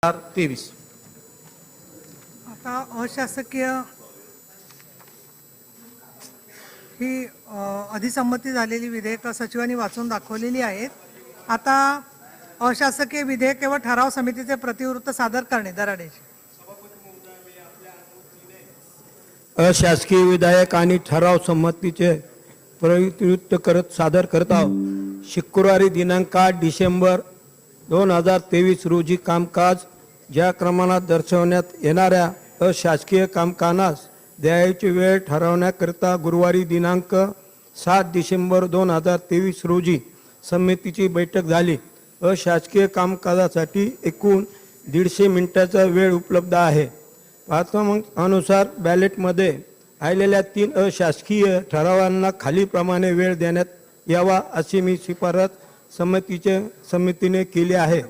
2023। आता अशासकीय ही अधिसंमती झालेली विधेयकं सचिवांनी वाचून दाखवलेली आहेत। आता अशासकीय विधेयक व ठराव समितीचे प्रतिवृत्त सादर करणे दराडेचे। अशासकीय विधेयक आणि ठराव संमतीचे प्रतिवृत्त सादर करत आहोत। शुक्रवारी दिनांक 8 डिसेंबर 2023 रोजी कामकाज ज्या क्रमाने दर्शवण्यात येणाऱ्या अशासकीय कामकाजास द्यायची वेळ ठरवण्याकरिता गुरुवारी दिनांक 7 डिसेंबर 2023 रोजी समितीची बैठक झाली। अशासकीय कामकाजासाठी एकूण 150 मिनिटांचा वेळ उपलब्ध आहे। प्राथमिकनुसार बॅलेटमध्ये आलेल्या 3 अशासकीय ठरावांना खालीलप्रमाणे वेळ देण्यात यावा अशी मी शिफारस समितीने केली आहे।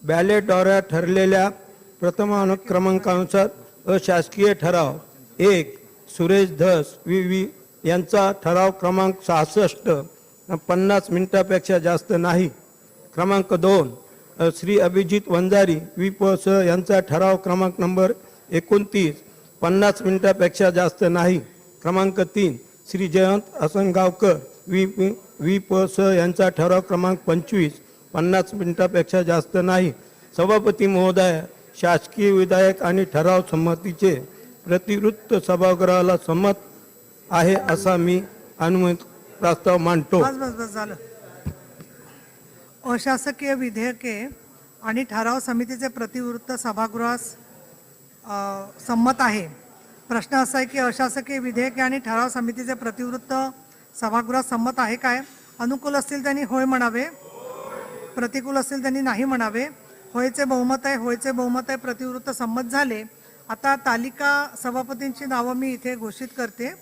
बॅलेटद्वारे ठरलेल्या प्रथम क्रमांकानुसार अशासकीय ठराव 1 सुरेश धस व्ही यांचा ठराव क्रमांक 66 50 मिनिटांपेक्षा जास्त नाही। क्रमांक 2 श्री अभिजित वंजारी वी.प.स यांचा ठराव क्रमांक नंबर 29 50 मिनिटांपेक्षा जास्त नाही। क्रमांक 3 श्री जयंत असंगावकर वी.प.स यांचा ठराव क्रमांक 25 50 मिनिटांपेक्षा जास्त नाही। सभापती महोदय, शासकीय विधेयक आणि ठराव संमतीचे प्रतिवृत्त सभागृहाला संमत आहे असा मी अनुमत प्रस्ताव मांडतो। बस झालं। अशासकीय विधेयके आणि ठराव समितीचे प्रतिवृत्त सभागृहास संमत आहे। प्रश्न असा आहे की अशासकीय विधेयके आणि ठराव समितीचे प्रतिवृत्त सभागृहात संमत आहे काय? अनुकूल असतील त्यांनी होय म्हणावे, प्रतिकूल असतील त्यांनी नाही म्हणावे। होयचे बहुमत आहे, होयचे बहुमत आहे, प्रतिवृत्त संमत झाले। आता तालिका सभापतींची नावं मी इथे घोषित करते।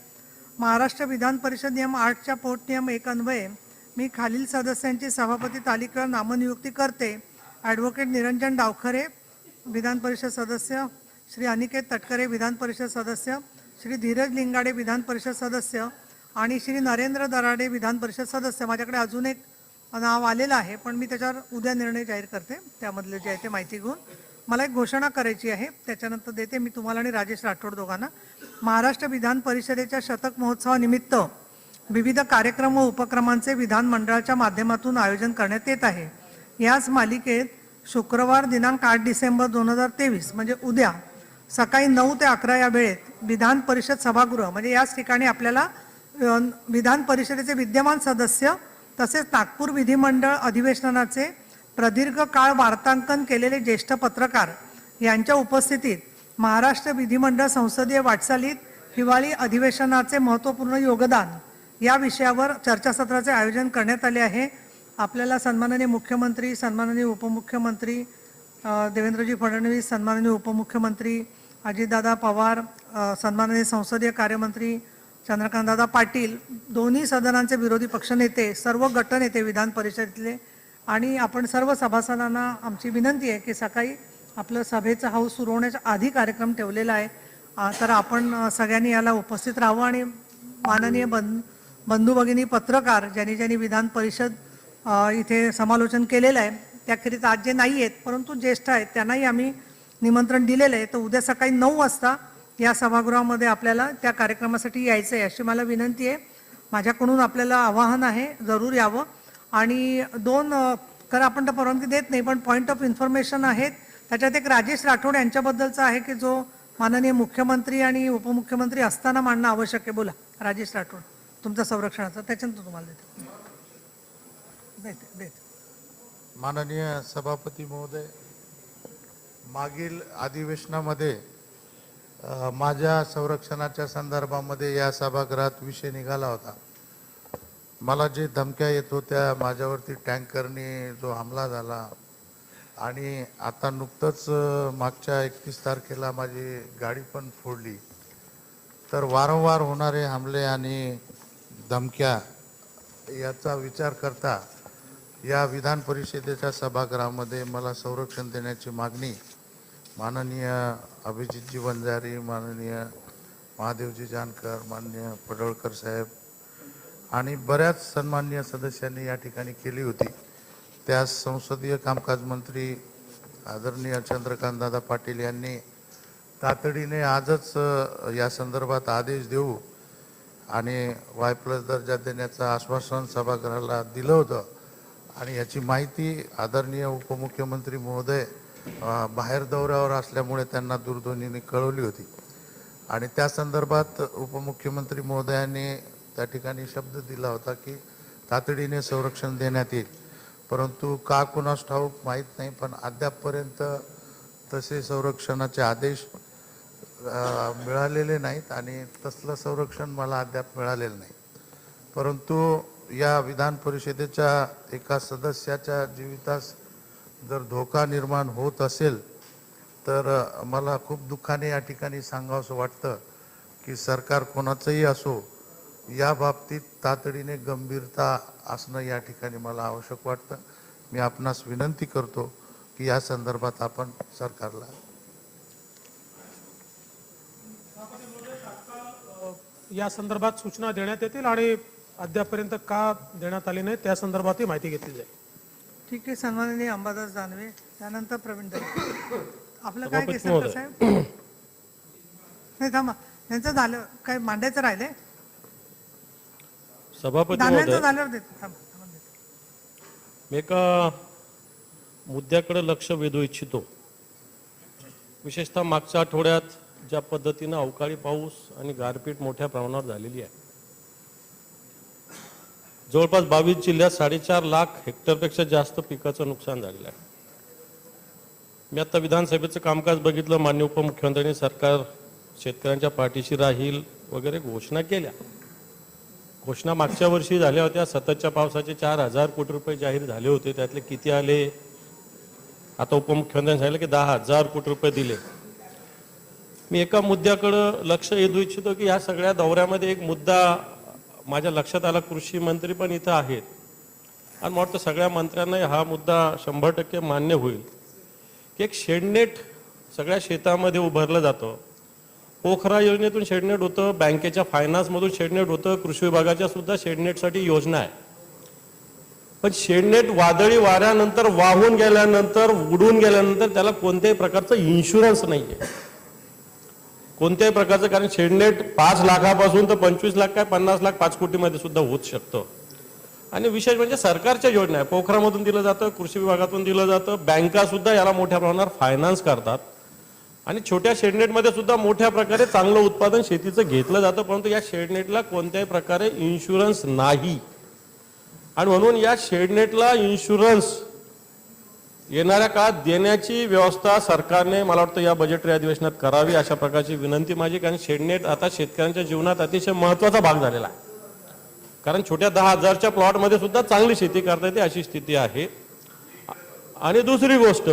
महाराष्ट्र विधान परिषद नियम 8च्या पोटनियम 1 अन्वये मी खालील सदस्यांची सभापती तालिकेवर नामनियुक्ती करते। ॲडव्होकेट निरंजन डावखरे विधान परिषद सदस्य, श्री अनिकेत तटकरे विधान परिषद सदस्य, श्री धीरज लिंगाडे विधान परिषद सदस्य आणि श्री नरेंद्र दराडे विधान परिषद सदस्य। माझ्याकडे अजून एक नाव आलेलं आहे पण मी त्याच्यावर उद्या निर्णय जाहीर करते, त्यामधले जे आहे ते माहिती घेऊन। मला एक घोषणा करायची आहे, त्याच्यानंतर देते मी तुम्हाला आणि राजेश राठोड दोघांना। महाराष्ट्र विधान परिषदेच्या शतक महोत्सवानिमित्त विविध कार्यक्रम व उपक्रमांचे विधानमंडळाच्या माध्यमातून आयोजन करण्यात येत आहे। याच मालिकेत शुक्रवार दिनांक 8 डिसेंबर 2023 म्हणजे उद्या सकाळी 9 ते 11 या वेळेत विधान परिषद सभागृह म्हणजे याच ठिकाणी आपल्याला विधान परिषदेचे विद्यमान सदस्य तसेच नागपूर विधिमंडळ अधिवेशनाचे प्रदीर्घ काळ वार्तांकन केलेले ज्येष्ठ पत्रकार यांच्या उपस्थितीत महाराष्ट्र विधिमंडळ संसदीय वाटचालीत हिवाळी अधिवेशनाचे महत्त्वपूर्ण योगदान या विषयावर चर्चासत्राचे आयोजन करण्यात आले आहे। आपल्याला सन्माननीय मुख्यमंत्री, सन्माननीय उपमुख्यमंत्री देवेंद्रजी फडणवीस, सन्माननीय उपमुख्यमंत्री अजितदादा पवार, सन्माननीय संसदीय कार्यमंत्री चंद्रकांतदादा पाटील, दोन्ही सदनांचे विरोधी पक्षनेते, सर्व गटनेते विधान परिषदेतले आणि आपण सर्व सभासदांना आमची विनंती आहे की सकाळी आपलं सभेचा हाऊस सुरू होण्याच्या आधी कार्यक्रम ठेवलेला आहे, तर आपण सगळ्यांनी याला उपस्थित राहावं आणि माननीय बंधू भगिनी पत्रकार ज्यांनी विधान परिषद इथे समालोचन केलेलं आहे त्याकरिता आज जे नाही आहेत परंतु ज्येष्ठ आहेत त्यांनाही आम्ही निमंत्रण दिलेलं आहे। तर उद्या सकाळी 9 वाजता या सभागृहामध्ये आपल्याला त्या कार्यक्रमासाठी यायचं आहे अशी मला विनंती आहे। माझ्याकडून आपल्याला आवाहन आहे, जरूर यावं। आणि 2 कारण आपण तर परवानगी देत नाही पण पॉईंट ऑफ इन्फॉर्मेशन आहेत, त्याच्यात एक राजेश राठोड यांच्याबद्दलचा आहे की जो माननीय मुख्यमंत्री आणि उपमुख्यमंत्री असताना मांडणं आवश्यक आहे। बोला राजेश राठोड, तुमचं संरक्षणाचं, त्याच्यानंतर तुम्हाला देते। माननीय सभापती महोदय, मागील अधिवेशनामध्ये माझ्या संरक्षणाच्या संदर्भामध्ये या सभागृहात विषय निघाला होता। मला जे धमक्या येत होत्या, माझ्यावरती टँकरने जो हमला झाला आणि आता नुकतंच मागच्या 31 तारखेला माझी गाडी पण फोडली, तर वारंवार होणारे हमले आणि धमक्या याचा विचार करता या विधान परिषदेच्या सभागृहामध्ये मला संरक्षण देण्याची मागणी माननीय अभिजितजी वंजारी, माननीय महादेवजी जानकर, माननीय पडळकर साहेब आणि बऱ्याच सन्माननीय सदस्यांनी या ठिकाणी केली होती। त्यास संसदीय कामकाज मंत्री आदरणीय चंद्रकांत दादा पाटील यांनी तातडीने आजच या संदर्भात आदेश देऊ आणि Y+ दर्जा देण्याचं आश्वासन सभागृहाला दिलं होतं आणि याची माहिती आदरणीय उपमुख्यमंत्री महोदय बाहेर दौऱ्यावर असल्यामुळे त्यांना दूरध्वनीने कळवली होती आणि त्या संदर्भात उपमुख्यमंत्री महोदयांनी त्या ठिकाणी शब्द दिला होता की तातडीने संरक्षण देण्यात येईल, परंतु का कुणास ठाऊक माहीत नाही, पण अद्यापपर्यंत तसे संरक्षणाचे आदेश मिळालेले नाहीत आणि तसलं संरक्षण मला अद्याप मिळालेलं नाही. परंतु या विधान परिषदेच्या एका सदस्याच्या जीवितास जर धोका निर्माण होत असेल तर मला खूप दुःखाने या ठिकाणी सांगावंसं वाटतं की सरकार कोणाचंही असो, या बाबतीत तातडीने गंभीरता असणं या ठिकाणी मला आवश्यक वाटतं. मी आपणास विनंती करतो की या संदर्भात आपण सरकारला या संदर्भात सूचना देण्यात येतील आणि अद्यापपर्यंत का देण्यात आली नाही त्या संदर्भातही माहिती घेतली जाईल. ठीक आहे. सन्माननीय अंबादास दानवे, त्यानंतर प्रवीण दरे. आपलं काय सभापती केसरकर साहेब? नाही थांबा, त्यांचं झालं काय मांडायचं राहिले? सभापती दानवेंचं महोदय, झाल्यावर देतो. थांबा, थांबा, देतो. मी एका मुद्द्याकडे लक्ष वेधू इच्छितो. विशेषतः मागच्या आठवड्यात ज्या पद्धतीनं अवकाळी पाऊस आणि गारपीट मोठ्या प्रमाणावर झालेली आहे, जवळपास 22 जिल्ह्यात 4.5 लाख हेक्टरपेक्षा जास्त पिकाचं नुकसान झालेलं आहे. मी आता विधानसभेचं कामकाज बघितलं. माननीय उपमुख्यमंत्र्यांनी सरकार शेतकऱ्यांच्या पाठीशी राहील वगैरे घोषणा केल्या. घोषणा मागच्या वर्षी झाल्या होत्या. सततच्या पावसाचे 4,000 कोटी रुपये जाहीर झाले होते. त्यातले किती आले? आता उपमुख्यमंत्र्यांनी सांगितलं की 10,000 कोटी रुपये दिले. मी एका मुद्द्याकडं लक्ष वेधू इच्छितो की या सगळ्या दौऱ्यामध्ये एक मुद्दा माझ्या लक्षात आला. कृषी मंत्री पण इथं आहेत आणि मला वाटतं सगळ्या मंत्र्यांना हा मुद्दा 100% मान्य होईल की एक शेडनेट सगळ्या शेतामध्ये उभारलं जातं. पोखरा योजनेतून शेडनेट होतं, बँकेच्या फायनान्समधून शेडनेट होतं, कृषी विभागाच्या सुद्धा शेडनेटसाठी योजना आहे. पण शेडनेट वादळी वाऱ्यानंतर वाहून गेल्यानंतर उडून गेल्यानंतर त्याला कोणत्याही प्रकारचं इन्शुरन्स नाही आहे, कोणत्याही प्रकारचं. कारण शेडनेट 5 लाखापासून तर 25 लाख काय 50 लाख 5 कोटीमध्ये सुद्धा होत शकतं. आणि विशेष म्हणजे सरकारच्या योजना आहे, पोखरामधून दिलं जातं, कृषी विभागातून दिलं जातं, बँका सुद्धा याला मोठ्या प्रमाणावर फायनान्स करतात आणि छोट्या शेडनेटमध्ये सुद्धा मोठ्या प्रकारे चांगलं उत्पादन शेतीचं घेतलं जातं. परंतु या शेडनेटला कोणत्याही प्रकारे इन्शुरन्स नाही आणि म्हणून या शेडनेटला इन्शुरन्स येणाऱ्या काळात देण्याची व्यवस्था सरकारने मला वाटतं या बजेटरी अधिवेशनात करावी, अशा प्रकारची विनंती माझी. कारण शेडनेट आता शेतकऱ्यांच्या जीवनात अतिशय महत्त्वाचा भाग झालेला आहे. कारण छोट्या 10,000च्या प्लॉटमध्ये सुद्धा चांगली शेती करता येते अशी स्थिती आहे. आणि दुसरी गोष्ट,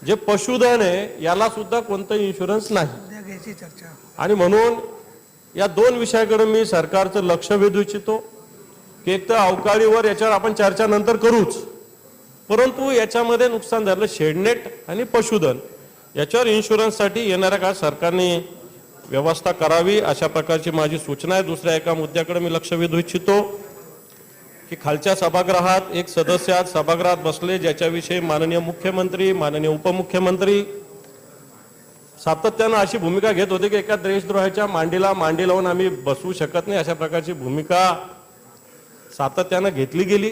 जे पशुधन आहे याला सुद्धा कोणतं इन्शुरन्स नाही. उद्या घ्यायची चर्चा. आणि म्हणून या 2 विषयाकडे मी सरकारचं लक्ष वेधू इच्छितो की एक तर अवकाळीवर याच्यावर आपण चर्चा नंतर करूच, परंतु याच्यामध्ये नुकसान झालं शेडनेट आणि पशुधन याच्यावर इन्शुरन्ससाठी येणाऱ्या काळात सरकारने व्यवस्था करावी, अशा प्रकारची माझी सूचना आहे. दुसऱ्या एका मुद्द्याकडे मी लक्ष वेधू इच्छितो की खालच्या सभागृहात एक सदस्य आज सभागृहात बसले ज्याच्याविषयी माननीय मुख्यमंत्री, माननीय उपमुख्यमंत्री सातत्यानं अशी भूमिका घेत होते की एका देशद्रोहाच्या मांडीला मांडी लावून आम्ही बसवू शकत नाही, अशा प्रकारची भूमिका सातत्यानं घेतली गेली.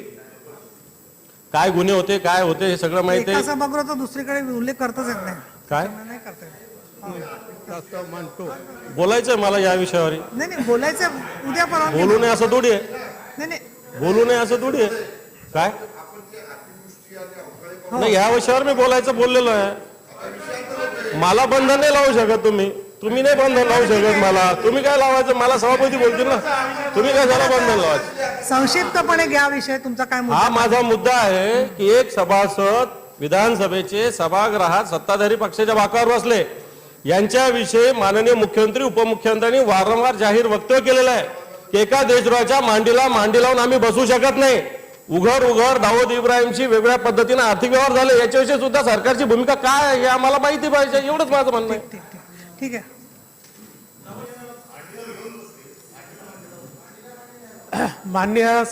काय गुन्हे होते, काय होते हे सगळं माहिती एका आहे. सभागृहाचा दुसरीकडे उल्लेख करताच येत नाही. काय नाही करता येत. बोलायचंय मला या विषयावर? नाही नाही, बोलायचं उद्या परवा. बोलू नये असं थोडी आहे, नाही नाही, बोलू नये असं थोडी आहे. काय नाही, या विषयावर मी बोललेलो आहे. मला बंधन नाही लावू शकत तुम्ही, तुम्ही नाही बंधन लावू शकत मला. तुम्ही काय लावायचं? मला सभापती बोलतील ना, तुम्ही काय झालं बंधन लावायचं? संक्षिप्तपणे घ्या विषय तुमचा. काय मुद्दा? हा माझा मुद्दा आहे की एक सभासद विधानसभेचे सभागृहात सत्ताधारी पक्षाच्या बाकावर बसले, यांच्याविषयी माननीय मुख्यमंत्री उपमुख्यमंत्र्यांनी वारंवार जाहीर वक्तव्य केलेलं आहे की एका देशद्रोहाच्या मांडीला मांडी लावून आम्ही बसू शकत नाही. उघड दाऊद इब्राहिमची वेगळ्या पद्धतीने आर्थिक व्यवहार झाले, याच्याविषयी सुद्धा सरकारची भूमिका काय आहे हे आम्हाला माहिती पाहिजे. एवढंच माझं म्हणणं आहे. ठीक ठीक ठीक आहे. माननीय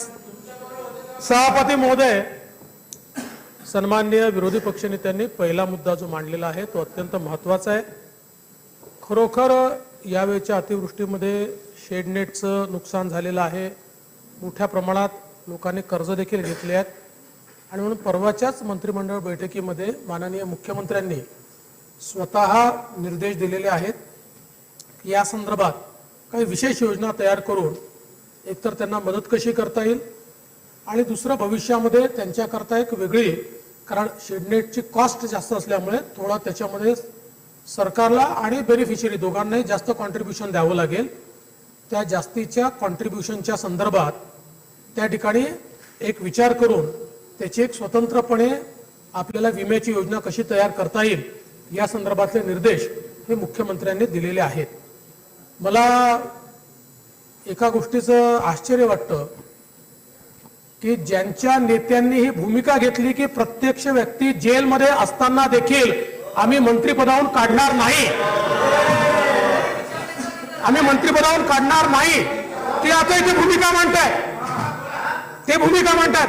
सभापती महोदय, सन्माननीय विरोधी पक्षनेत्यांनी पहिला मुद्दा जो मांडलेला आहे तो अत्यंत महत्त्वाचा आहे. खरोखर यावेळच्या अतिवृष्टीमध्ये शेडनेटचं नुकसान झालेलं आहे. मोठ्या प्रमाणात लोकांनी कर्ज देखील घेतले आहेत आणि म्हणून परवाच्याच मंत्रिमंडळ बैठकीमध्ये माननीय मुख्यमंत्र्यांनी स्वतः निर्देश दिलेले आहेत की या संदर्भात काही विशेष योजना तयार करून एकतर त्यांना मदत कशी करता येईल आणि दुसरं भविष्यामध्ये त्यांच्याकरता एक वेगळी, कारण शेडनेटची कॉस्ट जास्त असल्यामुळे थोडा त्याच्यामध्ये सरकारला आणि बेनिफिशियरी दोघांनाही जास्त कॉन्ट्रीब्युशन द्यावं लागेल. त्या जास्तीच्या कॉन्ट्रीब्युशनच्या संदर्भात त्या ठिकाणी एक विचार करून त्याची एक स्वतंत्रपणे आपल्याला विम्याची योजना कशी तयार करता येईल या संदर्भातले निर्देश हे मुख्यमंत्र्यांनी दिलेले आहेत. मला एका गोष्टीचं आश्चर्य वाटतं की ज्यांच्या नेत्यांनी ही भूमिका घेतली की प्रत्यक्ष व्यक्ती जेलमध्ये असताना देखील आम्ही मंत्रिपदावरून काढणार नाही, आम्ही मंत्रिपदावरून काढणार नाही, ते आता इथे भूमिका मांडताय. ते भूमिका मांडतात.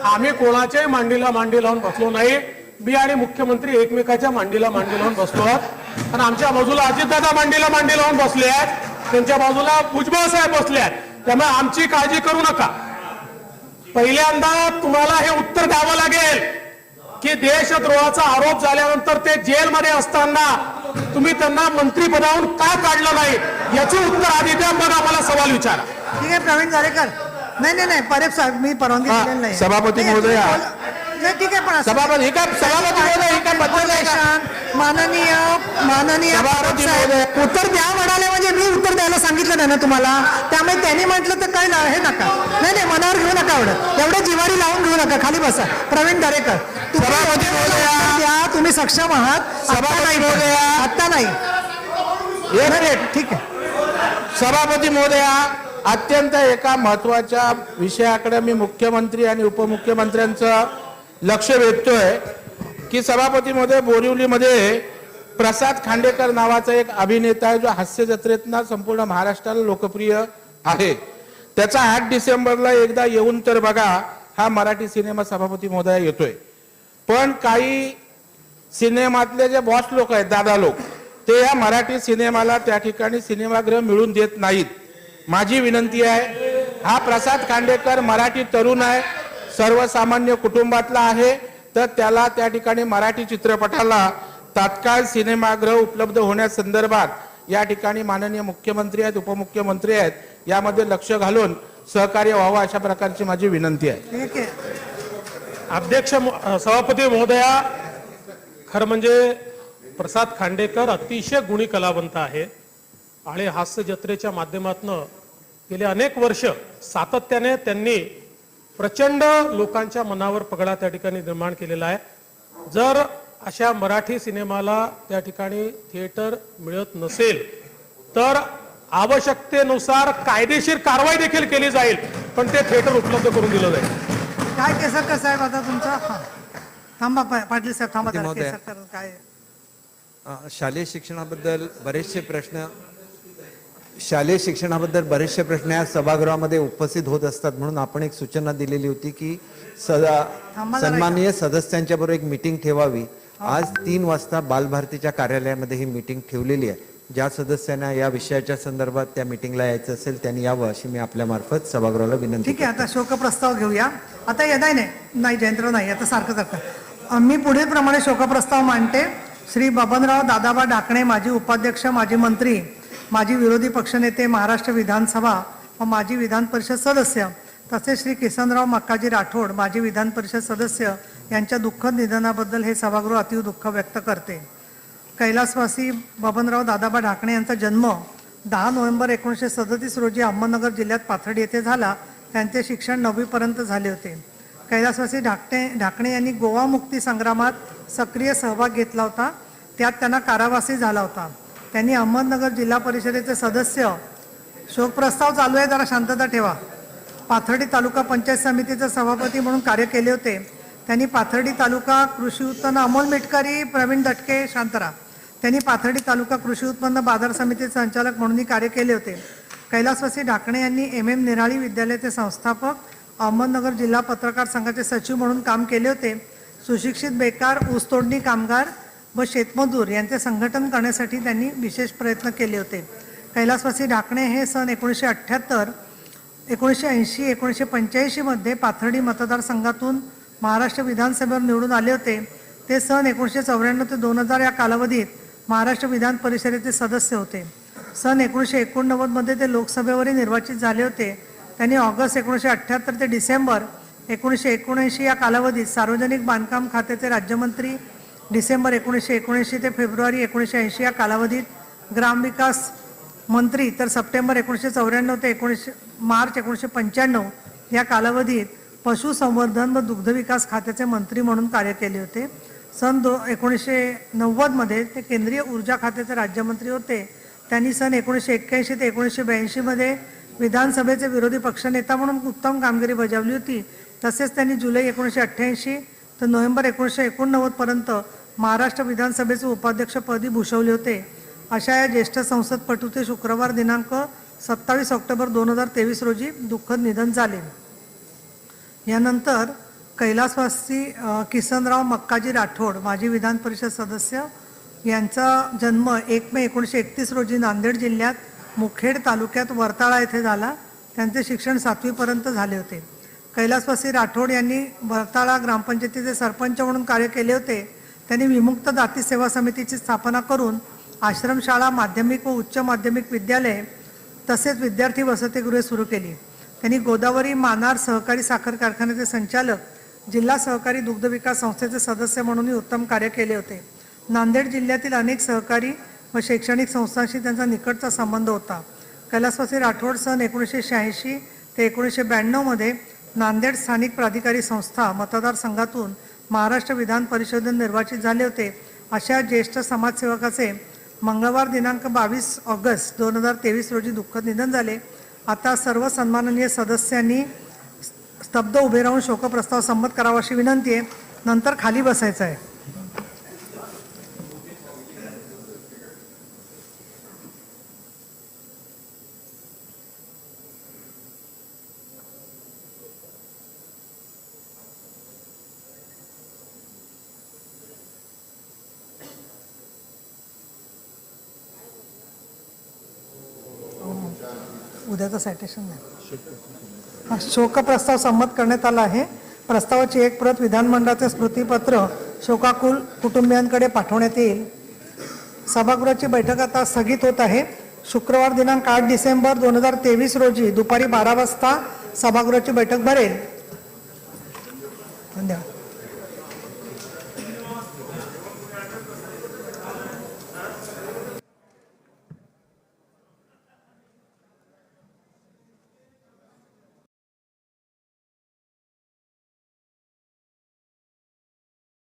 आम्ही कोणाच्याही मांडीला मांडी लावून बसलो नाही. मी आणि मुख्यमंत्री एकमेकाच्या मांडीला मांडी लावून बसलो आहोत आणि आमच्या बाजूला अजितदादा मांडीला मांडी लावून बसले आहेत, त्यांच्या बाजूला भुजबळ साहेब बसले आहेत. त्यामुळे आमची काळजी करू नका. पहिल्यांदा तुम्हाला हे उत्तर द्यावं लागेल की देशद्रोहाचा आरोप झाल्यानंतर ते जेलमध्ये असताना तुम्ही त्यांना मंत्रिपदावरून का काढलं नाही याचं उत्तर आधी द्या, मग आम्हाला सवाल विचारा. ठीक आहे प्रवीण दरेकर. नाही परेख साहेब, मी परवानगी दिलेली नाही. सभापती नाही, महोदया. नाही, ठीक आहे, पण सभापती माननीय सभापती साहेब, महोदया. उत्तर द्या म्हणाले म्हणजे मी उत्तर द्यायला सांगितलं नाही ना तुम्हाला. त्यामुळे त्यांनी म्हटलं तर काय हे नका. नाही मनावर घेऊ नका, एवढं जिवारी लावून घेऊ नका. खाली बसा. प्रवीण दरेकर, सभापती महोदया. द्या, तुम्ही सक्षम आहात. सभापती महोदया. आत्ता नाही. ठीक आहे. सभापती महोदया, अत्यंत एका महत्वाच्या विषयाकडे मी मुख्यमंत्री आणि उपमुख्यमंत्र्यांचं लक्ष वेधतोय की सभापती महोदय, बोरिवलीमध्ये प्रसाद खांडेकर नावाचा एक अभिनेता आहे जो हास्य जत्रेतनं संपूर्ण महाराष्ट्राला लोकप्रिय आहे. त्याचा 8 डिसेंबरला एकदा येऊन तर बघा हा मराठी सिनेमा सभापती महोदया येतोय. पण काही सिनेमातले जे बॉस लोक आहेत, दादा लोक, ते या मराठी सिनेमाला त्या ठिकाणी सिनेमागृह मिळून देत नाहीत. माझी विनंती आहे, हा प्रसाद खांडेकर मराठी तरुण आहे, सर्वसामान्य कुटुंबातला आहे, तर त्याला त्या ठिकाणी मराठी चित्रपटाला तात्काळ सिनेमागृह उपलब्ध होण्यासंदर्भात या ठिकाणी माननीय मुख्यमंत्री आहेत, उपमुख्यमंत्री आहेत, यामध्ये लक्ष घालून सहकार्य व्हावं अशा प्रकारची माझी विनंती आहे. ठीक आहे. सभापती महोदया, खरं म्हणजे प्रसाद खांडेकर अतिशय गुणी कलावंत आहे आणि हास्य जत्रेच्या माध्यमातून गेले अनेक वर्ष सातत्याने त्यांनी प्रचंड लोकांच्या मनावर पगडा त्या ठिकाणी निर्माण केलेला आहे. जर अशा मराठी सिनेमाला त्या ठिकाणी थिएटर मिळत नसेल तर आवश्यकतेनुसार कायदेशीर कारवाई देखील केली जाईल, पण ते थिएटर उपलब्ध करून दिलं जाईल. काय केसरकर साहेब आता तुमचा? हा. थांबा पाटील साहेब, थांबा जरा. महोदय. केसरकर काय? शालेय शिक्षणाबद्दल बरेचसे प्रश्न या सभागृहामध्ये उपस्थित होत असतात, म्हणून आपण एक सूचना दिलेली होती की थांबा जरा. सन्माननीय सदस्यांच्या बरोबर एक मीटिंग ठेवावी. आज 3 वाजता बालभारतीच्या कार्यालयामध्ये ही मीटिंग ठेवलेली आहे. ज्या सदस्यांना या विषयाच्या संदर्भात त्या मीटिंगला यायचं असेल त्यांनी यावं अशी मी आपल्या मार्फत सभागृहाला विनंती ठीक आहे. आता शोकप्रस्ताव घेऊया. आता नाही जयंत्र नाही, आता सारखं मी पुढील प्रमाणे शोकप्रस्ताव मांडते. श्री बबनराव दादाबा ढाकणे, माजी उपाध्यक्ष, माजी मंत्री, माजी विरोधी पक्षनेते, महाराष्ट्र विधानसभा व माजी विधान परिषद सदस्य, तसेच श्री किसनराव मक्काजी राठोड, माजी विधान परिषद सदस्य, यांच्या दुःखद निधनाबद्दल हे सभागृह अतीव दुःख व्यक्त करते. कैलासवासी बबनराव दादाबा ढाकणे यांचा जन्म 10 नोव्हेंबर 1937 रोजी अहमदनगर जिल्ह्यात पाथर्डी येथे झाला. त्यांचे शिक्षण 9वी पर्यंत झाले होते. कैलासवासी ढाकणे यांनी गोवा मुक्ती संग्रामात सक्रिय सहभाग घेतला होता. त्यात त्यांना कारावासी झाला होता. त्यांनी अहमदनगर जिल्हा परिषदेचे सदस्य, शोकप्रस्ताव चालू आहे, जरा शांतता ठेवा, पाथर्डी तालुका पंचायत समितीचे सभापती म्हणून कार्य केले होते. त्यांनी पाथर्डी तालुका कृषी उत्पन्न, अमोल मिटकरी, प्रवीण दटके, शांतरा, त्यांनी पाथर्डी तालुका कृषी उत्पन्न बाजार समितीचे संचालक म्हणूनही कार्य केले होते. कैलासवासी ढाकणे यांनी MM निराळी विद्यालयाचे संस्थापक, अहमदनगर जिल्हा पत्रकार संघाचे सचिव म्हणून काम केले होते. सुशिक्षित बेकार, ऊसतोडणी कामगार व शेतमजूर यांचे संघटन करण्यासाठी त्यांनी विशेष प्रयत्न केले होते. कैलासवासी ढाकणे हे सन 1978, 1980, 1985 मध्ये पाथर्डी मतदारसंघातून महाराष्ट्र विधानसभेवर निवडून आले होते. ते सन 1994 ते 2000 या कालावधीत महाराष्ट्र विधान परिषदेचे सदस्य होते. सन 1989 मध्ये ते लोकसभेवरही निर्वाचित झाले होते. त्यांनी ऑगस्ट 1978 ते डिसेंबर 1979 या कालावधीत सार्वजनिक बांधकाम खात्याचे राज्यमंत्री, डिसेंबर 1979 ते फेब्रुवारी 1980 या कालावधीत ग्रामविकास मंत्री, तर सप्टेंबर 1994 ते मार्च 1995 या कालावधीत पशुसंवर्धन व दुग्धविकास खात्याचे मंत्री म्हणून कार्य केले होते. सन 1990 मध्ये ते केंद्रीय ऊर्जा खात्याचे राज्यमंत्री होते. त्यांनी सन 1981 ते 1982 मध्ये विधानसभेचे विरोधी पक्षनेता म्हणून उत्तम कामगिरी बजावली होती. तसेच त्यांनी जुलै 1988 ते नोव्हेंबर 1989 पर्यंत महाराष्ट्र विधानसभेचे उपाध्यक्षपदी भूषवले होते. अशा या ज्येष्ठ संसदपटूचे शुक्रवार दिनांक 27 ऑक्टोबर 2023 रोजी दुःखद निधन झाले. यानंतर कैलासवासी किसनराव मक्काजी राठोड, माजी विधान परिषद सदस्य, यांचा जन्म 1 मे 1931 रोजी नांदेड जिल्ह्यात मुखेड तालुक्यात वरताळा येथे झाला. त्यांचे शिक्षण 7वी पर्यंत झाले होते. कैलासवासी राठोड यांनी वरताळा ग्रामपंचायतीचे सरपंच म्हणून कार्य केले होते. त्यांनी विमुक्त जाती सेवा समितीची स्थापना करून आश्रमशाळा, माध्यमिक व उच्च माध्यमिक विद्यालय तसेच विद्यार्थी वसतिगृहे सुरू केली. त्यांनी गोदावरी मानार सहकारी साखर कारखान्याचे संचालक, जिल्हा सहकारी दुग्ध विकास संस्थेचे सदस्य म्हणूनही उत्तम कार्य केले होते. नांदेड जिल्ह्यातील अनेक सहकारी व शैक्षणिक संस्थांशी त्यांचा निकटचा संबंध होता. कैलासवासी राठोड सन 1986 ते 1992 मध्ये नांदेड स्थानिक प्राधिकारी संस्था मतदारसंघातून महाराष्ट्र विधान परिषदेत निर्वाचित झाले होते. अशा ज्येष्ठ समाजसेवकाचे मंगळवार दिनांक 22 ऑगस्ट 2023 रोजी दुःखद निधन झाले. आता सर्व सन्माननीय सदस्यांनी स्तब्ध उभे राहून शोकप्रस्ताव संमत करावा अशी विनंती आहे. नंतर खाली बसायचं आहे. उद्याचं सायटेशन नाही. शोकप्रस्ताव संमत करण्यात आला आहे. प्रस्तावाची एक प्रत विधानमंडळाचे स्मृतिपत्र शोकाकुल कुटुंबियांकडे पाठवण्यात येईल. सभागृहाची बैठक आता स्थगित होत आहे. शुक्रवार दिनांक 8 डिसेंबर 2023 रोजी दुपारी 12 वाजता सभागृहाची बैठक भरेल. धन्यवाद.